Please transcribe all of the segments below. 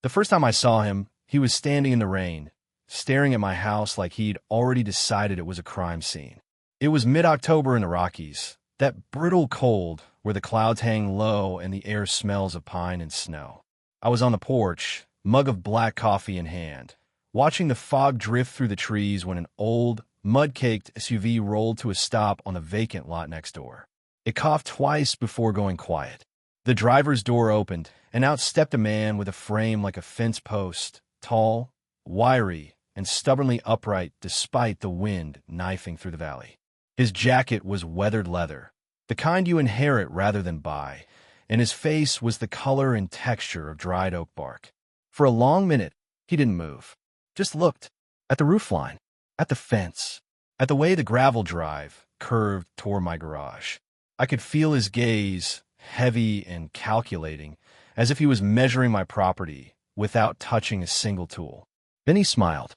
The first time I saw him, he was standing in the rain, staring at my house like he'd already decided it was a crime scene. It was mid-October in the Rockies, that brittle cold where the clouds hang low and the air smells of pine and snow. I was on the porch, mug of black coffee in hand, watching the fog drift through the trees when an old, mud-caked SUV rolled to a stop on the vacant lot next door. It coughed twice before going quiet. The driver's door opened, and out stepped a man with a frame like a fence post, tall, wiry, and stubbornly upright despite the wind knifing through the valley. His jacket was weathered leather, the kind you inherit rather than buy, and his face was the color and texture of dried oak bark. For a long minute, he didn't move, just looked at the roofline, at the fence, at the way the gravel drive curved toward my garage. I could feel his gaze, heavy and calculating, as if he was measuring my property without touching a single tool. Then he smiled,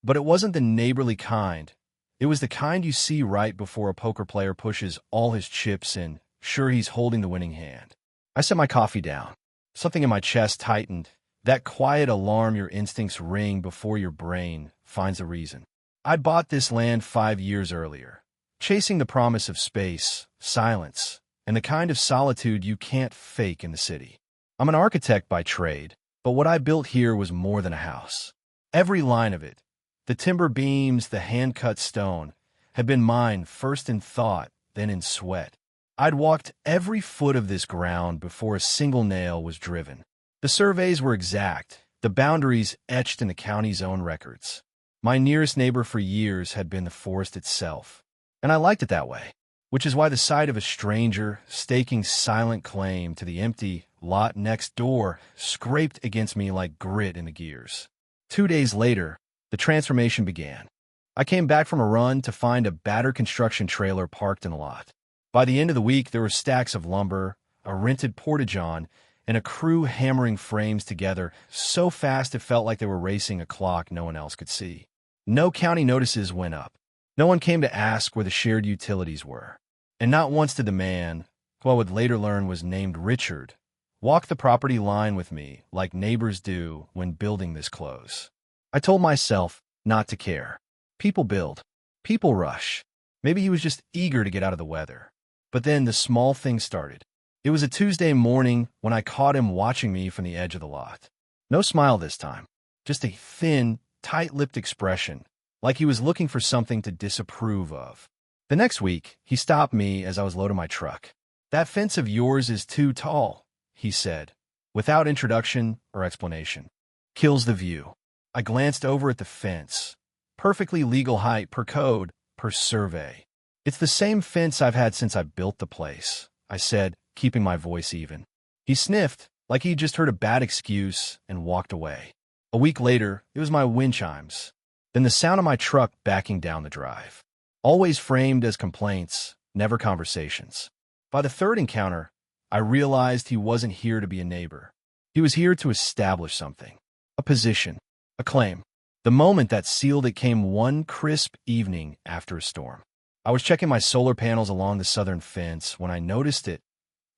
but it wasn't the neighborly kind. It was the kind you see right before a poker player pushes all his chips in, sure he's holding the winning hand. I set my coffee down. Something in my chest tightened, that quiet alarm your instincts ring before your brain finds a reason. I'd bought this land 5 years earlier, chasing the promise of space, silence, and the kind of solitude you can't fake in the city. I'm an architect by trade, but what I built here was more than a house. Every line of it, the timber beams, the hand-cut stone, had been mine first in thought, then in sweat. I'd walked every foot of this ground before a single nail was driven. The surveys were exact, the boundaries etched in the county's own records. My nearest neighbor for years had been the forest itself, and I liked it that way, which is why the sight of a stranger staking silent claim to the empty lot next door scraped against me like grit in the gears. 2 days later, the transformation began. I came back from a run to find a battered construction trailer parked in the lot. By the end of the week, there were stacks of lumber, a rented porta-john, and a crew hammering frames together so fast it felt like they were racing a clock no one else could see. No county notices went up. No one came to ask where the shared utilities were. And not once did the man, who I would later learn was named Richard, walk the property line with me like neighbors do when building this close. I told myself not to care. People build. People rush. Maybe he was just eager to get out of the weather. But then the small thing started. It was a Tuesday morning when I caught him watching me from the edge of the lot. No smile this time. Just a thin, tight-lipped expression, like he was looking for something to disapprove of. The next week, he stopped me as I was loading my truck. "That fence of yours is too tall," he said, without introduction or explanation. "Kills the view." I glanced over at the fence. Perfectly legal height per code, per survey. "It's the same fence I've had since I built the place," I said, keeping my voice even. He sniffed, like he'd just heard a bad excuse, and walked away. A week later, it was my wind chimes. Then the sound of my truck backing down the drive. Always framed as complaints, never conversations. By the third encounter, I realized he wasn't here to be a neighbor. He was here to establish something. A position. A claim. The moment that sealed it came one crisp evening after a storm. I was checking my solar panels along the southern fence when I noticed it.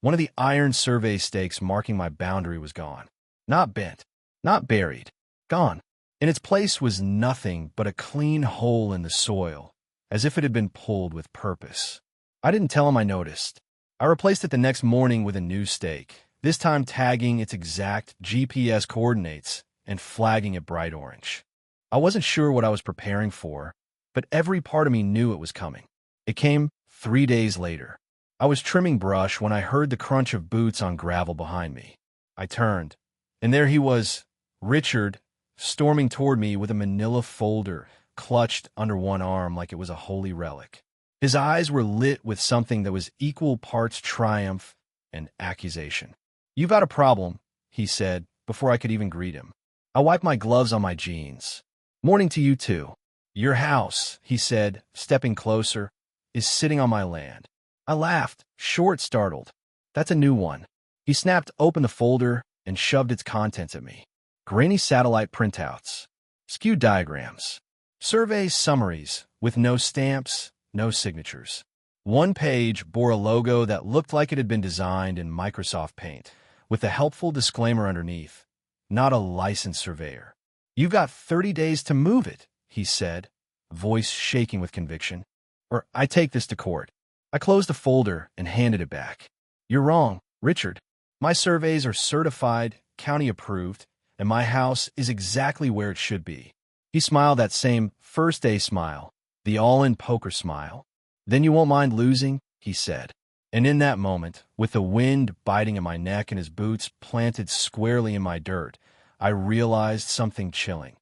One of the iron survey stakes marking my boundary was gone. Not bent. Not buried. Gone. In its place was nothing but a clean hole in the soil, as if it had been pulled with purpose. I didn't tell him I noticed. I replaced it the next morning with a new stake, this time tagging its exact GPS coordinates and flagging it bright orange. I wasn't sure what I was preparing for, but every part of me knew it was coming. It came 3 days later. I was trimming brush when I heard the crunch of boots on gravel behind me. I turned, and there he was, Richard, storming toward me with a manila folder clutched under one arm like it was a holy relic. His eyes were lit with something that was equal parts triumph and accusation. "You've got a problem," he said, before I could even greet him. I wiped my gloves on my jeans. "Morning to you too. Your house," he said, stepping closer, "is sitting on my land." I laughed, short, startled. "That's a new one." He snapped open the folder and shoved its contents at me. Grainy satellite printouts, skewed diagrams, survey summaries with no stamps, no signatures. One page bore a logo that looked like it had been designed in Microsoft Paint, with a helpful disclaimer underneath. not a licensed surveyor. "You've got 30 days to move it," he said, voice shaking with conviction, "or I take this to court." I closed the folder and handed it back. "You're wrong, Richard. My surveys are certified, county approved, and my house is exactly where it should be." He smiled that same first-day smile, the all-in poker smile. "Then you won't mind losing?" he said. And in that moment, with the wind biting at my neck and his boots planted squarely in my dirt, I realized something chilling.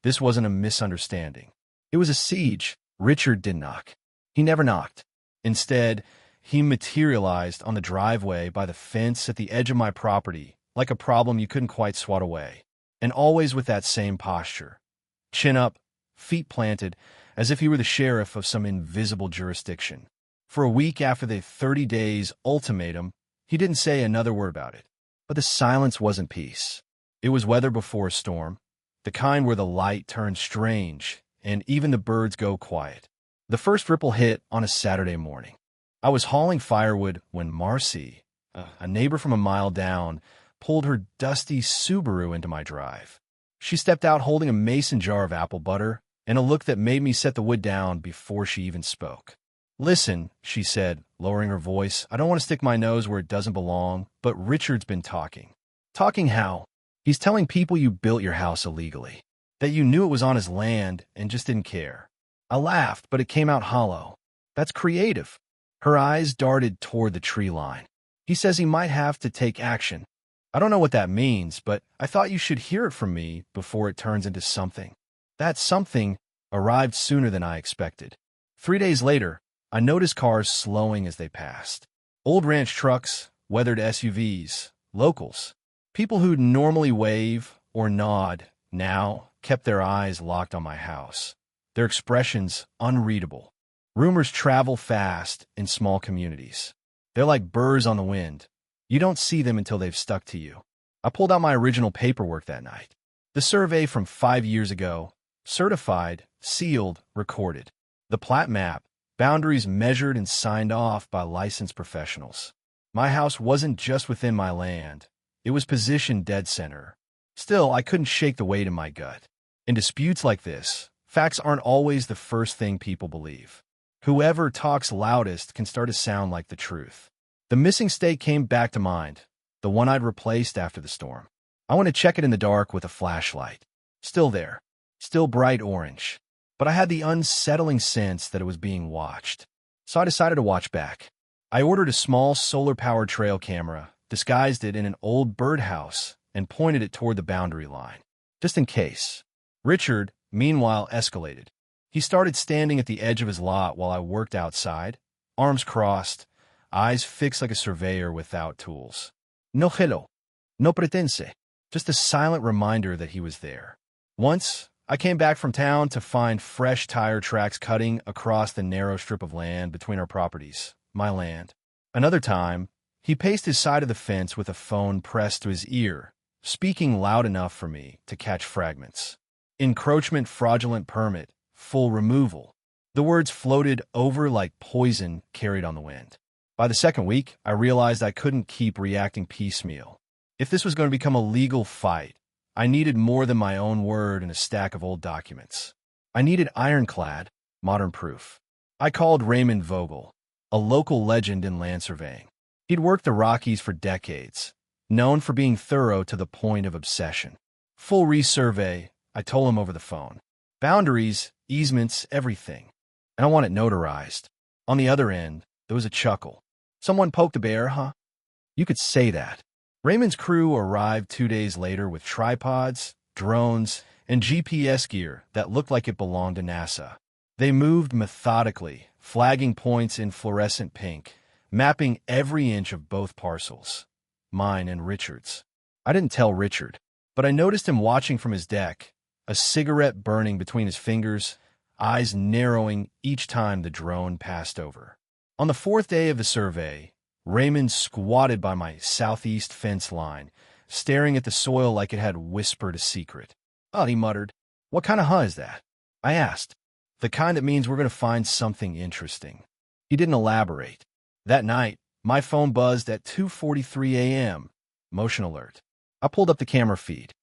This wasn't a misunderstanding. It was a siege. Richard didn't knock. He never knocked. Instead, he materialized on the driveway by the fence at the edge of my property, like a problem you couldn't quite swat away. And always with that same posture. Chin up, feet planted, as if he were the sheriff of some invisible jurisdiction. For a week after the 30 days ultimatum, he didn't say another word about it. But the silence wasn't peace. It was weather before a storm, the kind where the light turns strange and even the birds go quiet. The first ripple hit on a Saturday morning. I was hauling firewood when Marcy, a neighbor from a mile down, pulled her dusty Subaru into my drive. She stepped out holding a mason jar of apple butter and a look that made me set the wood down before she even spoke. "Listen," she said, lowering her voice, "I don't want to stick my nose where it doesn't belong, but Richard's been talking." "Talking how?" "He's telling people you built your house illegally, that you knew it was on his land and just didn't care." I laughed, but it came out hollow. "That's creative." Her eyes darted toward the tree line. "He says he might have to take action." "I don't know what that means, but I thought you should hear it from me before it turns into something." That something arrived sooner than I expected. 3 days later, I noticed cars slowing as they passed. Old ranch trucks, weathered SUVs, locals. People who'd normally wave or nod now kept their eyes locked on my house, their expressions unreadable. Rumors travel fast in small communities. They're like birds on the wind. You don't see them until they've stuck to you. I pulled out my original paperwork that night. The survey from 5 years ago, certified, sealed, recorded. The plat map, boundaries measured and signed off by licensed professionals. My house wasn't just within my land. It was positioned dead center. Still, I couldn't shake the weight in my gut. In disputes like this, facts aren't always the first thing people believe. Whoever talks loudest can start to sound like the truth. The missing stake came back to mind, the one I'd replaced after the storm. I went to check it in the dark with a flashlight. Still there, still bright orange. But I had the unsettling sense that it was being watched. So I decided to watch back. I ordered a small solar-powered trail camera, disguised it in an old birdhouse, and pointed it toward the boundary line, just in case. Richard, meanwhile, escalated. He started standing at the edge of his lot while I worked outside, arms crossed, eyes fixed like a surveyor without tools. No hello, no pretense, just a silent reminder that he was there. Once, I came back from town to find fresh tire tracks cutting across the narrow strip of land between our properties, my land. Another time, he paced his side of the fence with a phone pressed to his ear, speaking loud enough for me to catch fragments. Encroachment, fraudulent permit, full removal. The words floated over like poison carried on the wind. By the second week, I realized I couldn't keep reacting piecemeal. If this was going to become a legal fight, I needed more than my own word and a stack of old documents. I needed ironclad, modern proof. I called Raymond Vogel, a local legend in land surveying. He'd worked the Rockies for decades, known for being thorough to the point of obsession. Full resurvey, I told him over the phone. Boundaries, easements, everything. And I want it notarized. On the other end, there was a chuckle. "Someone poked a bear, huh?" You could say that. Raymond's crew arrived 2 days later with tripods, drones, and GPS gear that looked like it belonged to NASA. They moved methodically, flagging points in fluorescent pink, mapping every inch of both parcels, mine and Richard's. I didn't tell Richard, but I noticed him watching from his deck, a cigarette burning between his fingers, eyes narrowing each time the drone passed over. On the 4th day of the survey, Raymond squatted by my southeast fence line, staring at the soil like it had whispered a secret. "Oh," he muttered. "What kind of huh is that?" I asked. "The kind that means we're going to find something interesting." He didn't elaborate. That night, my phone buzzed at 2:43 a.m. Motion alert. I pulled up the camera feed.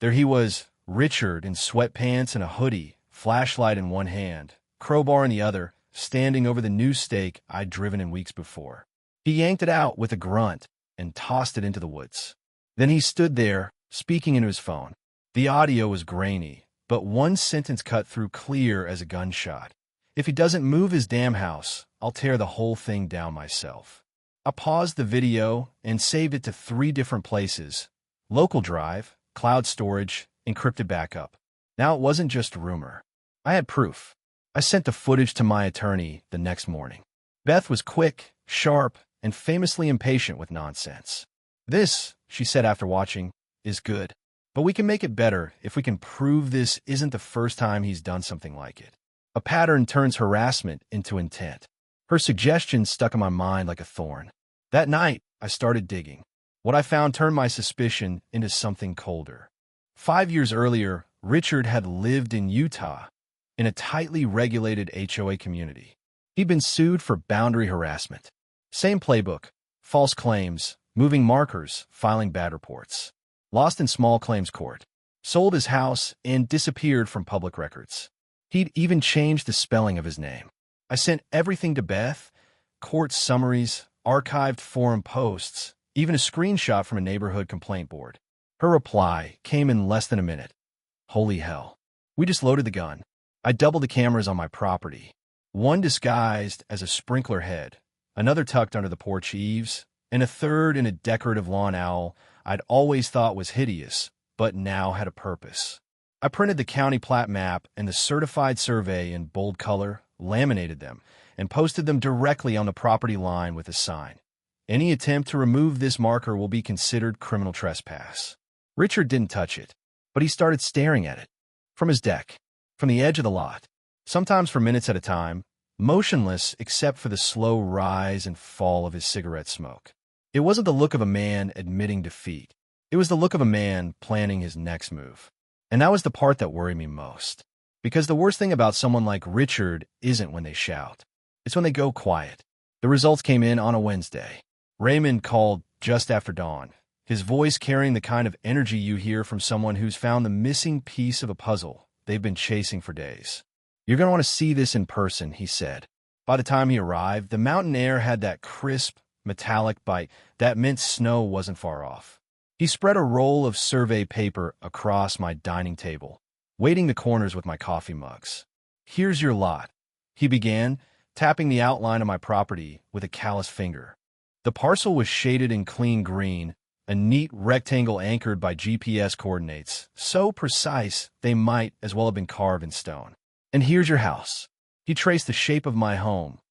There he was, Richard, in sweatpants and a hoodie, flashlight in one hand, crowbar in the other, standing over the new stake I'd driven in weeks before. He yanked it out with a grunt and tossed it into the woods. Then he stood there, speaking into his phone. The audio was grainy, but one sentence cut through clear as a gunshot. If he doesn't move his damn house, I'll tear the whole thing down myself. I paused the video and saved it to 3 different places: local drive, cloud storage, encrypted backup. Now it wasn't just rumor. I had proof. I sent the footage to my attorney the next morning. Beth was quick, sharp, and famously impatient with nonsense. "This," she said after watching, "is good. But we can make it better if we can prove this isn't the first time he's done something like it. A pattern turns harassment into intent." Her suggestion stuck in my mind like a thorn. That night, I started digging. What I found turned my suspicion into something colder. 5 years earlier, Richard had lived in Utah, in a tightly regulated HOA community. He'd been sued for boundary harassment. Same playbook: false claims, moving markers, filing bad reports. Lost in small claims court. Sold his house and disappeared from public records. He'd even changed the spelling of his name. I sent everything to Beth: court summaries, archived forum posts, even a screenshot from a neighborhood complaint board. Her reply came in less than a minute. "Holy hell. We just loaded the gun. I doubled the cameras on my property. One disguised as a sprinkler head, another tucked under the porch eaves, and a third in a decorative lawn owl I'd always thought was hideous, but now had a purpose." I printed the county plat map and the certified survey in bold color, laminated them, and posted them directly on the property line with a sign: "Any attempt to remove this marker will be considered criminal trespass." Richard didn't touch it, but he started staring at it. From his deck, from the edge of the lot, sometimes for minutes at a time, motionless except for the slow rise and fall of his cigarette smoke. It wasn't the look of a man admitting defeat. It was the look of a man planning his next move. And that was the part that worried me most. Because the worst thing about someone like Richard isn't when they shout. It's when they go quiet. The results came in on a Wednesday. Raymond called just after dawn, his voice carrying the kind of energy you hear from someone who's found the missing piece of a puzzle they've been chasing for days. "You're going to want to see this in person," he said. By the time he arrived, the mountain air had that crisp, metallic bite that meant snow wasn't far off. He spread a roll of survey paper across my dining table, weighting the corners with my coffee mugs. "Here's your lot," he began, tapping the outline of my property with a callous finger. The parcel was shaded in clean green, a neat rectangle anchored by GPS coordinates, so precise they might as well have been carved in stone. "And here's your house." He traced the shape of my home,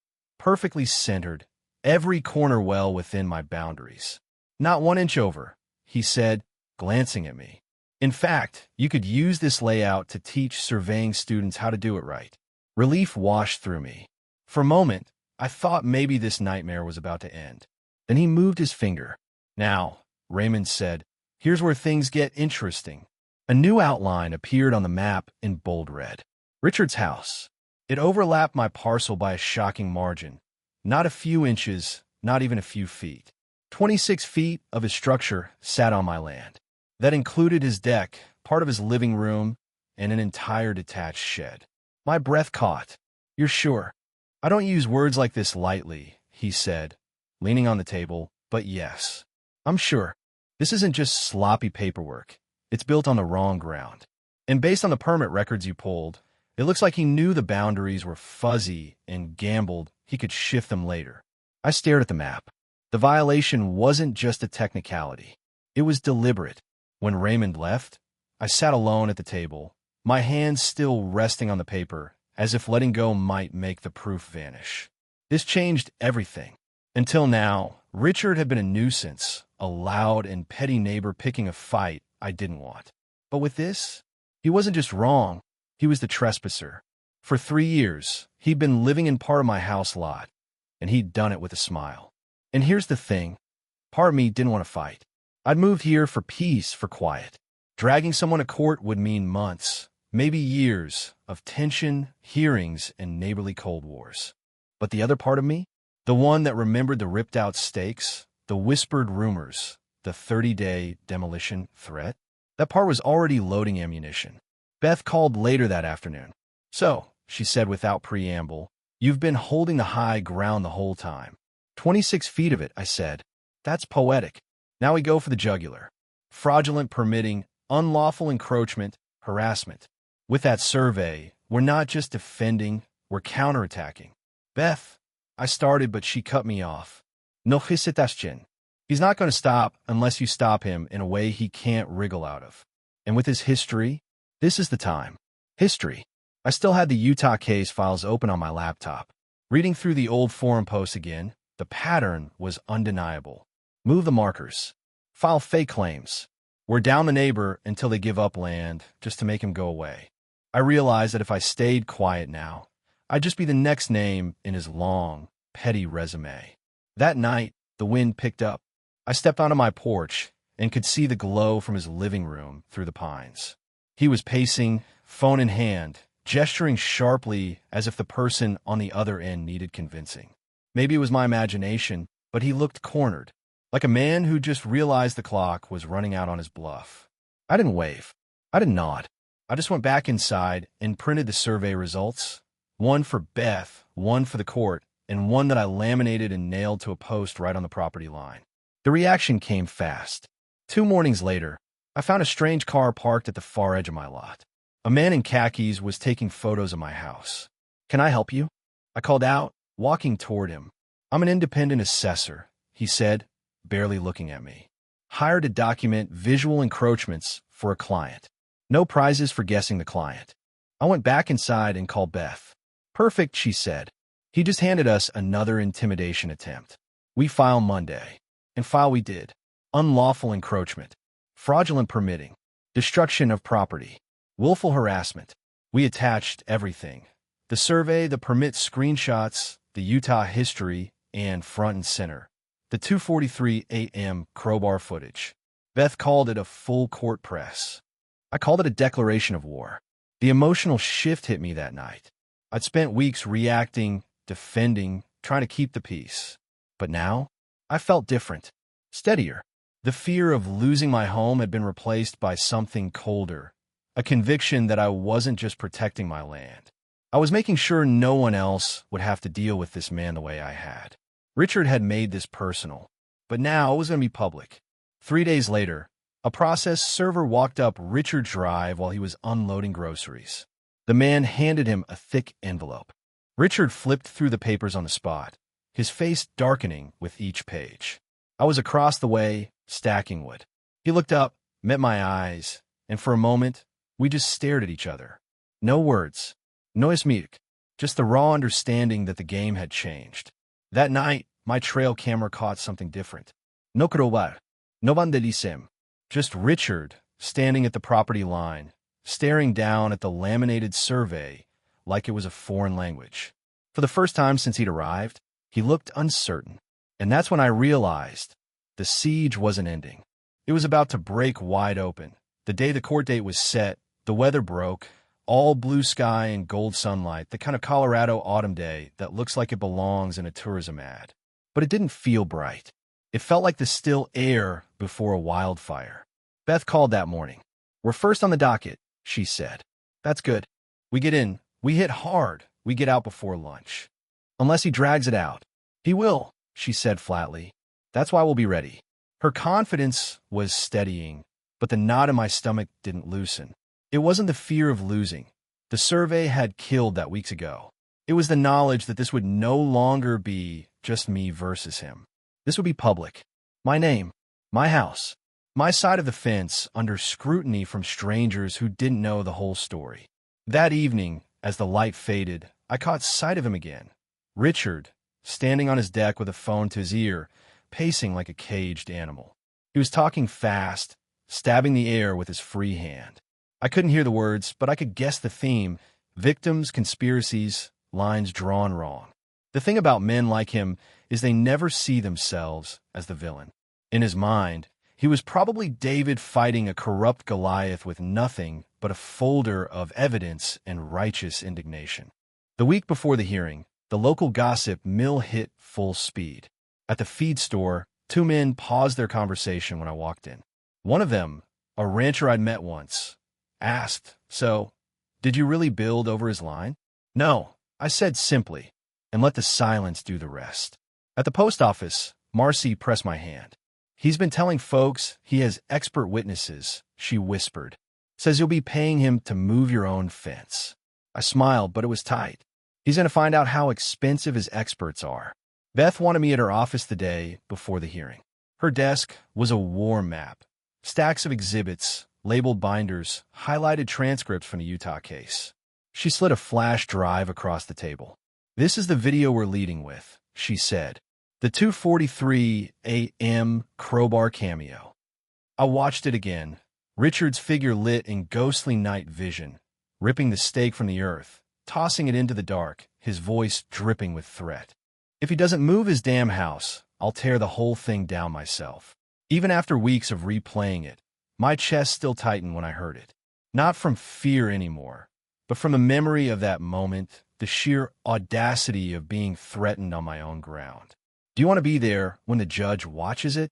perfectly centered, every corner well within my boundaries. "Not 1 inch over," he said, glancing at me. "In fact, you could use this layout to teach surveying students how to do it right." Relief washed through me. For a moment, I thought maybe this nightmare was about to end. Then he moved his finger. "Now," Raymond said, "here's where things get interesting." A new outline appeared on the map in bold red. Richard's house. It overlapped my parcel by a shocking margin. Not a few inches, not even a few feet. 26 feet of his structure sat on my land. That included his deck, part of his living room, and an entire detached shed. My breath caught. "You're sure?" "I don't use words like this lightly," he said, leaning on the table, "but yes, I'm sure. This isn't just sloppy paperwork. It's built on the wrong ground. And based on the permit records you pulled, it looks like he knew the boundaries were fuzzy and gambled he could shift them later." I stared at the map. The violation wasn't just a technicality. It was deliberate. When Raymond left, I sat alone at the table, my hands still resting on the paper, as if letting go might make the proof vanish. This changed everything. Until now, Richard had been a nuisance, a loud and petty neighbor picking a fight I didn't want. But with this, he wasn't just wrong, he was the trespasser. For 3 years, he'd been living in part of my house lot, and he'd done it with a smile. And here's the thing, part of me didn't want to fight. I'd moved here for peace, for quiet. Dragging someone to court would mean months, maybe years, of tension, hearings, and neighborly cold wars. But the other part of me, the one that remembered the ripped-out stakes, the whispered rumors, the 30-day demolition threat, That part was already loading ammunition. Beth called later that afternoon. So, she said without preamble, you've been holding the high ground the whole time. 26 feet of it, I said. That's poetic. Now we go for the jugular. Fraudulent permitting, unlawful encroachment, harassment. With that survey, we're not just defending, we're counterattacking. Beth, I started, but she cut me off. No hesitation. He's not going to stop unless you stop him in a way he can't wriggle out of. And with his history, this is the time. History. I still had the Utah case files open on my laptop. Reading through the old forum posts again, the pattern was undeniable. Move the markers. File fake claims. We're down the neighbor until they give up land, just to make him go away. I realized that if I stayed quiet now, I'd just be the next name in his long, petty resume. That night, the wind picked up. I stepped onto my porch and could see the glow from his living room through the pines. He was pacing, phone in hand, gesturing sharply as if the person on the other end needed convincing. Maybe it was my imagination, but he looked cornered, like a man who just realized the clock was running out on his bluff. I didn't wave. I didn't nod. I just went back inside and printed the survey results. One for Beth, one for the court, and one that I laminated and nailed to a post right on the property line. The reaction came fast. 2 mornings later, I found a strange car parked at the far edge of my lot. A man in khakis was taking photos of my house. Can I help you? I called out, walking toward him. I'm an independent assessor, he said, barely looking at me. Hired to document visual encroachments for a client. No prizes for guessing the client. I went back inside and called Beth. Perfect, she said. He just handed us another intimidation attempt. We file Monday. And file we did. Unlawful encroachment. Fraudulent permitting. Destruction of property. Willful harassment. We attached everything. The survey, the permit screenshots, the Utah history, and front and center. The 2:43 a.m. crowbar footage. Beth called it a full court press. I called it a declaration of war. The emotional shift hit me that night. I'd spent weeks reacting, defending, trying to keep the peace. But now, I felt different, steadier. The fear of losing my home had been replaced by something colder, a conviction that I wasn't just protecting my land. I was making sure no one else would have to deal with this man the way I had. Richard had made this personal, but now it was going to be public. 3 days later, a process server walked up Richard's drive while he was unloading groceries. The man handed him a thick envelope. Richard flipped through the papers on the spot, his face darkening with each page. I was across the way, stacking wood. He looked up, met my eyes, and for a moment, we just stared at each other. No words, no esmic, just the raw understanding that the game had changed. That night, my trail camera caught something different. No crowbar, no vandalism, just Richard standing at the property line, staring down at the laminated survey like it was a foreign language. For the first time since he'd arrived, he looked uncertain. And that's when I realized the siege wasn't ending. It was about to break wide open. The day the court date was set, the weather broke, all blue sky and gold sunlight, the kind of Colorado autumn day that looks like it belongs in a tourism ad. But it didn't feel bright. It felt like the still air before a wildfire. Beth called that morning. We're first on the docket, she said. That's good. We get in. We hit hard. We get out before lunch. Unless he drags it out. He will, she said flatly. That's why we'll be ready. Her confidence was steadying, but the knot in my stomach didn't loosen. It wasn't the fear of losing. The survey had killed that weeks ago. It was the knowledge that this would no longer be just me versus him. This would be public. My name, my house, my side of the fence under scrutiny from strangers who didn't know the whole story. That evening, as the light faded, I caught sight of him again. Richard, standing on his deck with a phone to his ear, pacing like a caged animal. He was talking fast, stabbing the air with his free hand. I couldn't hear the words, but I could guess the theme: victims, conspiracies, lines drawn wrong. The thing about men like him is they never see themselves as the villain. In his mind, he was probably David fighting a corrupt Goliath with nothing but a folder of evidence and righteous indignation. The week before the hearing, the local gossip mill hit full speed. At the feed store, 2 men paused their conversation when I walked in. One of them, A rancher I'd met once asked, "So, did you really build over his line?" "No," I said simply, and let the silence do the rest. At the post office, Marcy pressed my hand. "He's been telling folks he has expert witnesses," she whispered. "Says you'll be paying him to move your own fence." I smiled, but it was tight. He's going to find out how expensive his experts are. Beth wanted me at her office the day before the hearing. Her desk was a war map. Stacks of exhibits, labeled binders, highlighted transcripts from the Utah case. She slid a flash drive across the table. "This is the video we're leading with," she said. "The 2:43 a.m. crowbar cameo." I watched it again. Richard's figure lit in ghostly night vision, ripping the stake from the earth, tossing it into the dark, his voice dripping with threat. "If he doesn't move his damn house, I'll tear the whole thing down myself." Even after weeks of replaying it, my chest still tightened when I heard it. Not from fear anymore, but from the memory of that moment, the sheer audacity of being threatened on my own ground. "Do you want to be there when the judge watches it?"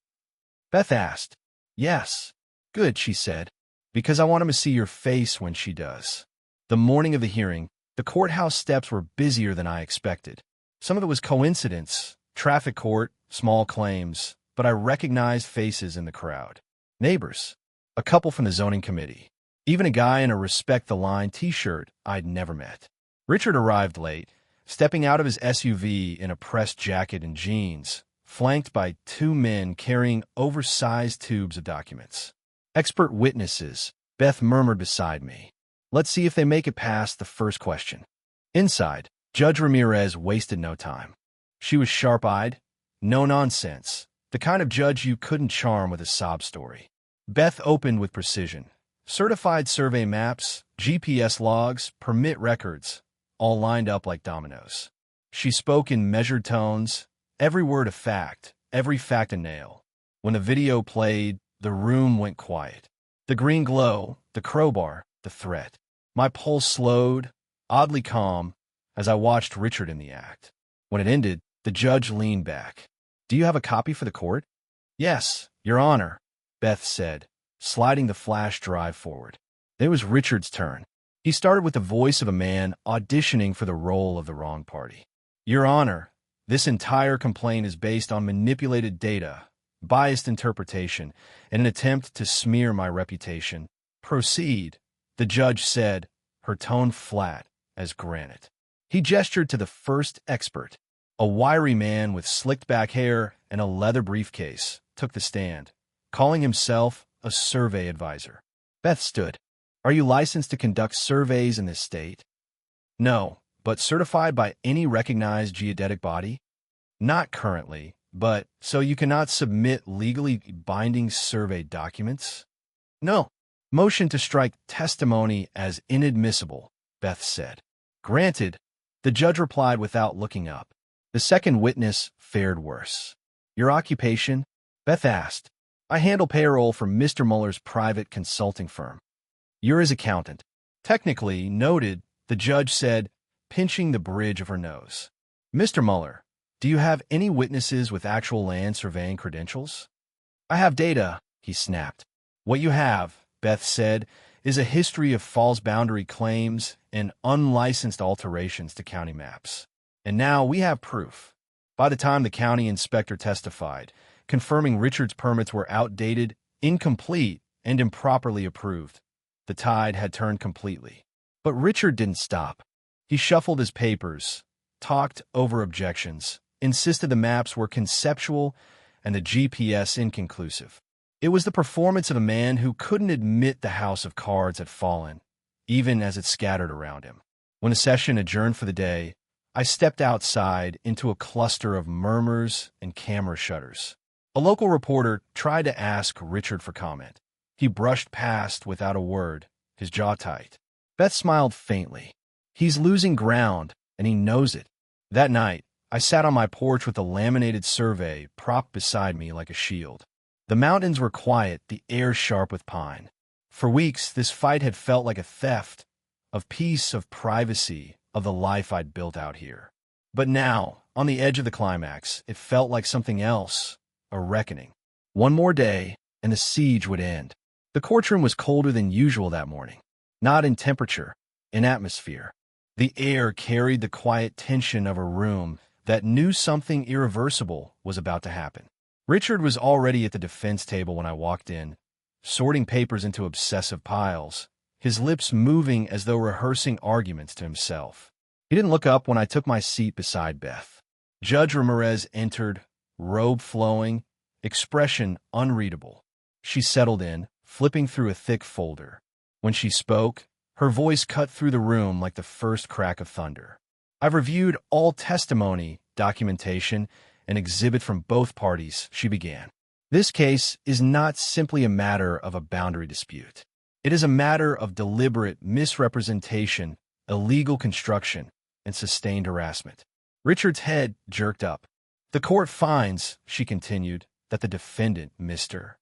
Beth asked. "Yes." "Good," she said, "because I want him to see your face when she does." The morning of the hearing, the courthouse steps were busier than I expected. Some of it was coincidence, traffic court, small claims, but I recognized faces in the crowd. Neighbors, a couple from the zoning committee, even a guy in a Respect the Line t-shirt I'd never met. Richard arrived late, stepping out of his SUV in a pressed jacket and jeans, flanked by two men carrying oversized tubes of documents. "Expert witnesses," Beth murmured beside me. "Let's see if they make it past the first question." Inside, Judge Ramirez wasted no time. She was sharp-eyed, no nonsense, the kind of judge you couldn't charm with a sob story. Beth opened with precision. Certified survey maps, GPS logs, permit records, all lined up like dominoes. She spoke in measured tones, every word a fact, every fact a nail. When the video played, the room went quiet. The green glow, the crowbar, the threat. My pulse slowed, oddly calm, as I watched Richard in the act. When it ended, the judge leaned back. "Do you have a copy for the court?" "Yes, Your Honor," Beth said, sliding the flash drive forward. It was Richard's turn. He started with the voice of a man auditioning for the role of the wrong party. "Your Honor, this entire complaint is based on manipulated data, biased interpretation, and an attempt to smear my reputation." "Proceed," the judge said, her tone flat as granite. He gestured to the first expert. A wiry man with slicked-back hair and a leather briefcase took the stand, calling himself a survey advisor. Beth stood. "Are you licensed to conduct surveys in this state?" "No, but certified by any recognized geodetic body?" "Not currently, but so you cannot submit legally binding survey documents?" "No." "Motion to strike testimony as inadmissible," Beth said. "Granted," the judge replied without looking up. The second witness fared worse. "Your occupation?" Beth asked. "I handle payroll for Mr. Muller's private consulting firm." "You're his accountant." "Technically noted," the judge said, pinching the bridge of her nose. "Mr. Muller, do you have any witnesses with actual land surveying credentials?" "I have data," he snapped. "What you have," Beth said, "is a history of false boundary claims and unlicensed alterations to county maps. And now we have proof." By the time the county inspector testified, confirming Richard's permits were outdated, incomplete, and improperly approved, the tide had turned completely. But Richard didn't stop. He shuffled his papers, talked over objections, insisted the maps were conceptual and the GPS inconclusive. It was the performance of a man who couldn't admit the house of cards had fallen, even as it scattered around him. When the session adjourned for the day, I stepped outside into a cluster of murmurs and camera shutters. A local reporter tried to ask Richard for comment. He brushed past without a word, his jaw tight. Beth smiled faintly. He's losing ground, and he knows it. That night, I sat on my porch with a laminated survey propped beside me like a shield. The mountains were quiet, the air sharp with pine. For weeks, this fight had felt like a theft of peace, of privacy, of the life I'd built out here. But now, on the edge of the climax, it felt like something else, a reckoning. One more day, and the siege would end. The courtroom was colder than usual that morning, not in temperature, in atmosphere. The air carried the quiet tension of a room that knew something irreversible was about to happen. Richard was already at the defense table when I walked in, sorting papers into obsessive piles, his lips moving as though rehearsing arguments to himself. He didn't look up when I took my seat beside Beth. Judge Ramirez entered, robe flowing, expression unreadable. She settled in, flipping through a thick folder. When she spoke, her voice cut through the room like the first crack of thunder. "I've reviewed all testimony, documentation, and exhibit from both parties," she began. "This case is not simply a matter of a boundary dispute. It is a matter of deliberate misrepresentation, illegal construction, and sustained harassment." Richard's head jerked up. "The court finds," she continued, "that the defendant, Mr.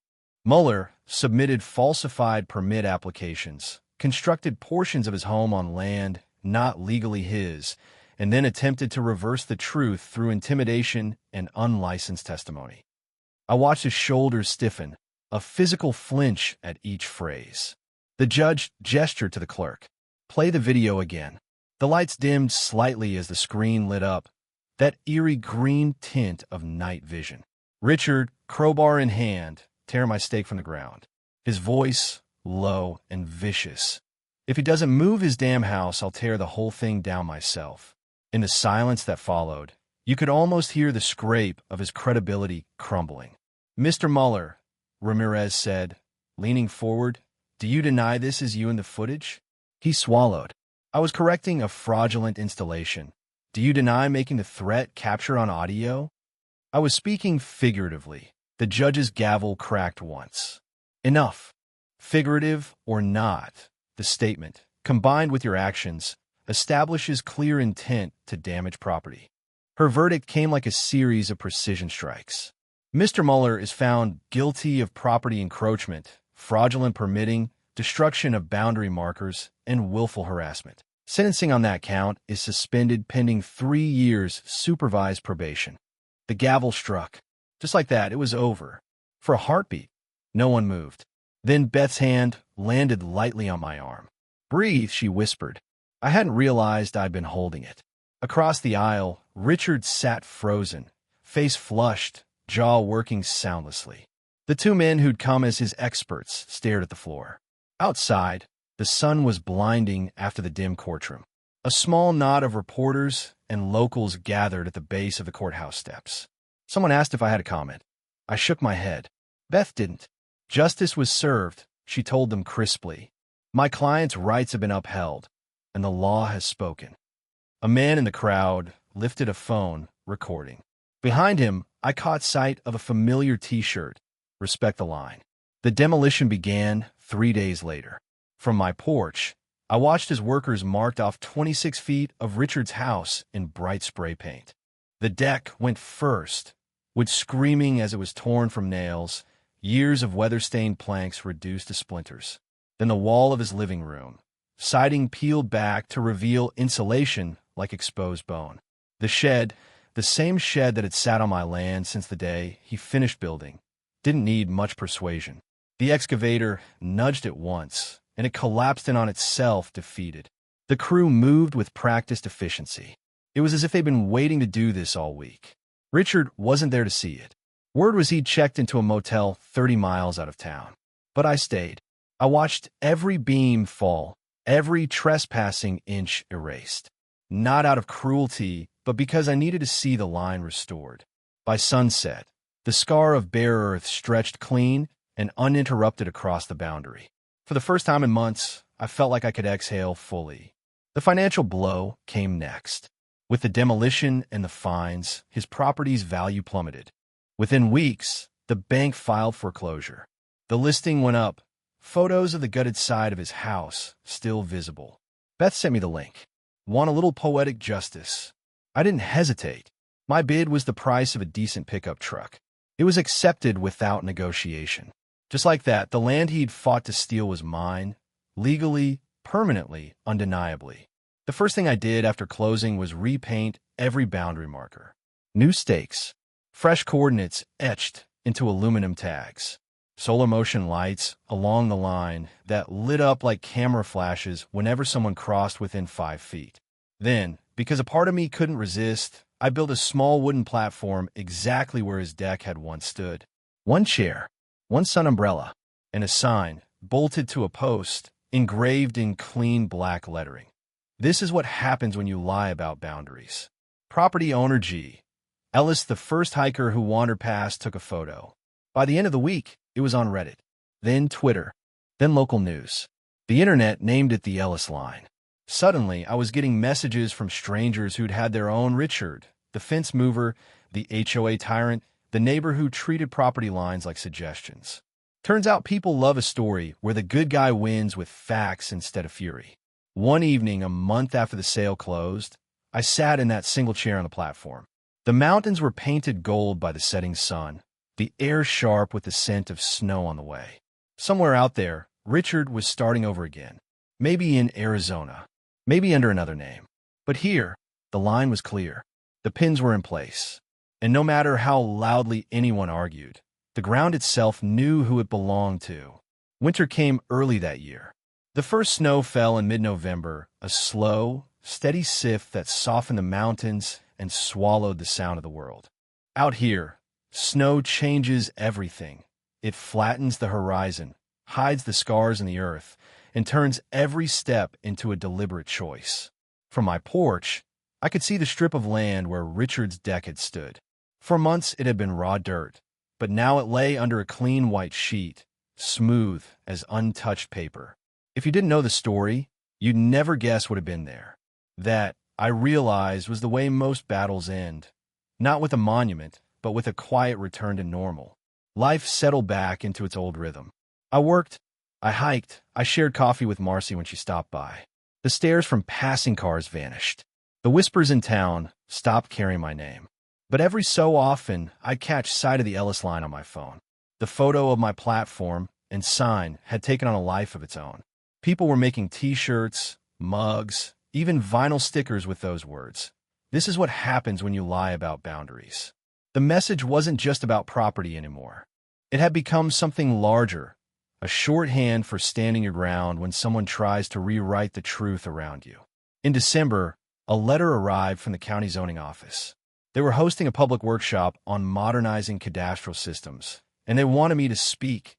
Mueller, submitted falsified permit applications, constructed portions of his home on land not legally his, and then attempted to reverse the truth through intimidation and unlicensed testimony." I watched his shoulders stiffen, a physical flinch at each phrase. The judge gestured to the clerk. "Play the video again." The lights dimmed slightly as the screen lit up, that eerie green tint of night vision. Richard, crowbar in hand, tear my steak from the ground. His voice, low and vicious. "If he doesn't move his damn house, I'll tear the whole thing down myself." In the silence that followed, you could almost hear the scrape of his credibility crumbling. "Mr. Mueller," Ramirez said, leaning forward, "do you deny this is you in the footage?" He swallowed. "I was correcting a fraudulent installation. Do you deny making the threat captured on audio?" I was speaking figuratively. The judge's gavel cracked once. "Enough. Figurative or not, the statement, combined with your actions, establishes clear intent to damage property." Her verdict came like a series of precision strikes. Mr. Mueller is found guilty of property encroachment, fraudulent permitting, destruction of boundary markers, and willful harassment. Sentencing on that count is suspended pending 3 years supervised probation. The gavel struck. Just like that, it was over. For a heartbeat, no one moved. Then Beth's hand landed lightly on my arm. "Breathe," she whispered. I hadn't realized I'd been holding it. Across the aisle, Richard sat frozen, face flushed, jaw working soundlessly. The 2 men who'd come as his experts stared at the floor. Outside, the sun was blinding after the dim courtroom. A small knot of reporters and locals gathered at the base of the courthouse steps. Someone asked if I had a comment. I shook my head. Beth didn't. "Justice was served," she told them crisply. "My client's rights have been upheld, and the law has spoken." A man in the crowd lifted a phone, recording. Behind him, I caught sight of a familiar T-shirt, "Respect the Line." The demolition began 3 days later. From my porch, I watched as workers marked off 26 feet of Richard's house in bright spray paint. The deck went first, with screaming as it was torn from nails, years of weather-stained planks reduced to splinters. Then the wall of his living room, siding peeled back to reveal insulation like exposed bone. The shed, the same shed that had sat on my land since the day he finished building, didn't need much persuasion. The excavator nudged it once, and it collapsed in on itself, defeated. The crew moved with practiced efficiency. It was as if they'd been waiting to do this all week. Richard wasn't there to see it. Word was he'd checked into a motel 30 miles out of town. But I stayed. I watched every beam fall, every trespassing inch erased. Not out of cruelty, but because I needed to see the line restored. By sunset, the scar of bare earth stretched clean and uninterrupted across the boundary. For the first time in months, I felt like I could exhale fully. The financial blow came next. With the demolition and the fines, his property's value plummeted. Within weeks, the bank filed foreclosure. The listing went up, photos of the gutted side of his house still visible. Beth sent me the link. Want a little poetic justice? I didn't hesitate. My bid was the price of a decent pickup truck. It was accepted without negotiation. Just like that, the land he'd fought to steal was mine, legally, permanently, undeniably. The first thing I did after closing was repaint every boundary marker. New stakes, fresh coordinates etched into aluminum tags. solar motion lights along the line that lit up like camera flashes whenever someone crossed within 5 feet. Then, because a part of me couldn't resist, I built a small wooden platform exactly where his deck had once stood. One chair, one sun umbrella, and a sign, bolted to a post, engraved in clean black lettering. This is what happens when you lie about boundaries. Property owner G. Ellis, the first hiker who wandered past, took a photo. By the end of the week, it was on Reddit, then Twitter, then local news. The internet named it the Ellis Line. Suddenly, I was getting messages from strangers who'd had their own Richard, the fence mover, the HOA tyrant, the neighbor who treated property lines like suggestions. Turns out people love a story where the good guy wins with facts instead of fury. One evening, a month after the sale closed, I sat in that single chair on the platform. The mountains were painted gold by the setting sun, the air sharp with the scent of snow on the way. Somewhere out there, Richard was starting over again. Maybe in Arizona, maybe under another name. But here, the line was clear. The pins were in place. And no matter how loudly anyone argued, the ground itself knew who it belonged to. Winter came early that year. The first snow fell in mid-November, a slow, steady sift that softened the mountains and swallowed the sound of the world. Out here, snow changes everything. It flattens the horizon, hides the scars in the earth, and turns every step into a deliberate choice. From my porch, I could see the strip of land where Richard's deck had stood. For months it had been raw dirt, but now it lay under a clean white sheet, smooth as untouched paper. If you didn't know the story, you'd never guess what had been there. That, I realized, was the way most battles end. Not with a monument, but with a quiet return to normal. Life settled back into its old rhythm. I worked, I hiked, I shared coffee with Marcy when she stopped by. The stares from passing cars vanished. The whispers in town stopped carrying my name. But every so often, I'd catch sight of the Ellis Line on my phone. The photo of my platform and sign had taken on a life of its own. People were making t-shirts, mugs, even vinyl stickers with those words. This is what happens when you lie about boundaries. The message wasn't just about property anymore. It had become something larger, a shorthand for standing your ground when someone tries to rewrite the truth around you. In December, a letter arrived from the county zoning office. They were hosting a public workshop on modernizing cadastral systems, and they wanted me to speak,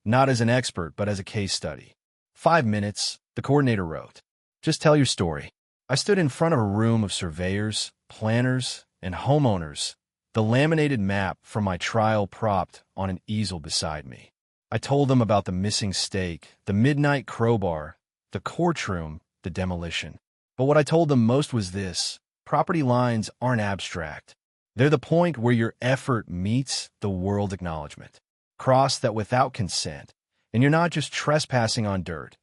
not as an expert, but as a case study. 5 minutes, the coordinator wrote. Just tell your story. I stood in front of a room of surveyors, planners, and homeowners, the laminated map from my trial propped on an easel beside me. I told them about the missing stake, the midnight crowbar, the courtroom, the demolition. But what I told them most was this: property lines aren't abstract. They're the point where your effort meets the world acknowledgement. Cross that without consent, and you're not just trespassing on dirt,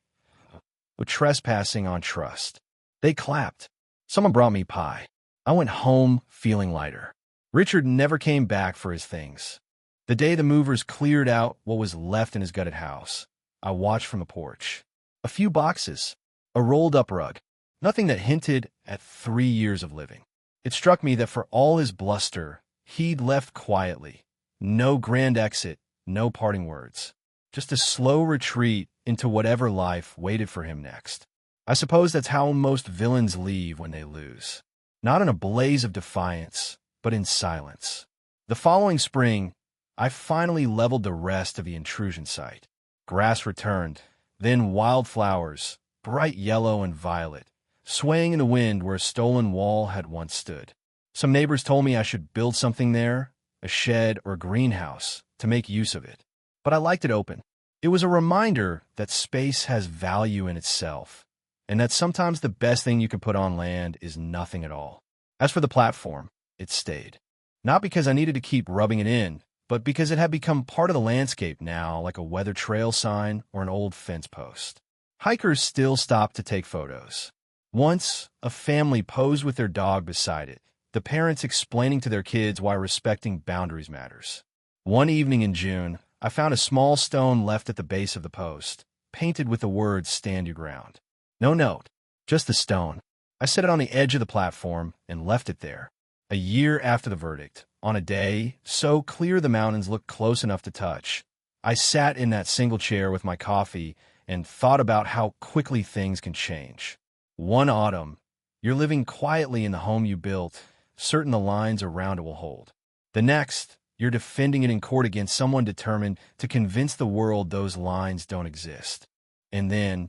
but trespassing on trust. They clapped. Someone brought me pie. I went home feeling lighter. Richard never came back for his things. The day the movers cleared out what was left in his gutted house, I watched from the porch. A few boxes, a rolled-up rug, nothing that hinted at 3 years of living. It struck me that for all his bluster, he'd left quietly. No grand exit, no parting words. Just a slow retreat into whatever life waited for him next. I suppose that's how most villains leave when they lose. Not in a blaze of defiance, but in silence. The following spring, I finally leveled the rest of the intrusion site. Grass returned, then wildflowers, bright yellow and violet, swaying in the wind where a stolen wall had once stood. Some neighbors told me I should build something there, a shed or greenhouse, to make use of it. But I liked it open. It was a reminder that space has value in itself, and that sometimes the best thing you can put on land is nothing at all. As for the platform, it stayed. Not because I needed to keep rubbing it in, but because it had become part of the landscape now, like a weather trail sign or an old fence post. Hikers still stopped to take photos. Once, a family posed with their dog beside it, the parents explaining to their kids why respecting boundaries matters. One evening in June, I found a small stone left at the base of the post, painted with the words "Stand Your Ground." No note, just the stone. I set it on the edge of the platform and left it there. A year after the verdict, on a day so clear the mountains looked close enough to touch, I sat in that single chair with my coffee and thought about how quickly things can change. One autumn, you're living quietly in the home you built, certain the lines around it will hold. The next, you're defending it in court against someone determined to convince the world those lines don't exist. And then,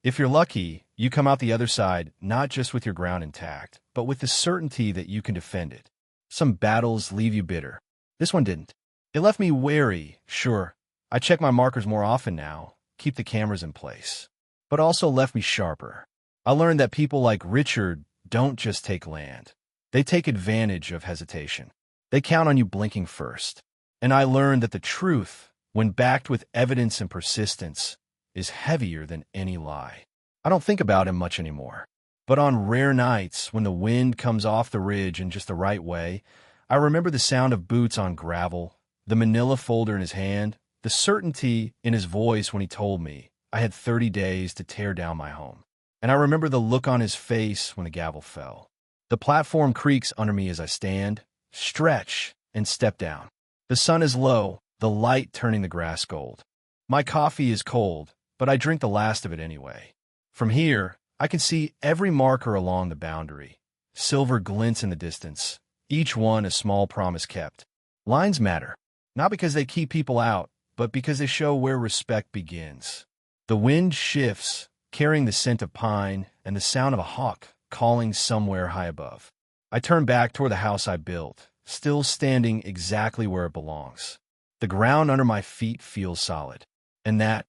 if you're lucky, you come out the other side not just with your ground intact, but with the certainty that you can defend it. Some battles leave you bitter. This one didn't. It left me wary, sure. I check my markers more often now, keep the cameras in place. But also left me sharper. I learned that people like Richard don't just take land. They take advantage of hesitation. They count on you blinking first. And I learned that the truth, when backed with evidence and persistence, is heavier than any lie. I don't think about him much anymore. But on rare nights, when the wind comes off the ridge in just the right way, I remember the sound of boots on gravel, the manila folder in his hand, the certainty in his voice when he told me I had 30 days to tear down my home. And I remember the look on his face when the gavel fell. The platform creaks under me as I stand, stretch, and step down. The sun is low, the light turning the grass gold. My coffee is cold, but I drink the last of it anyway. From here, I can see every marker along the boundary. Silver glints in the distance, each one a small promise kept. Lines matter, not because they keep people out, but because they show where respect begins. The wind shifts, carrying the scent of pine and the sound of a hawk calling somewhere high above. I turn back toward the house I built, still standing exactly where it belongs. The ground under my feet feels solid, and that,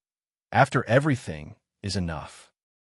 after everything, is enough.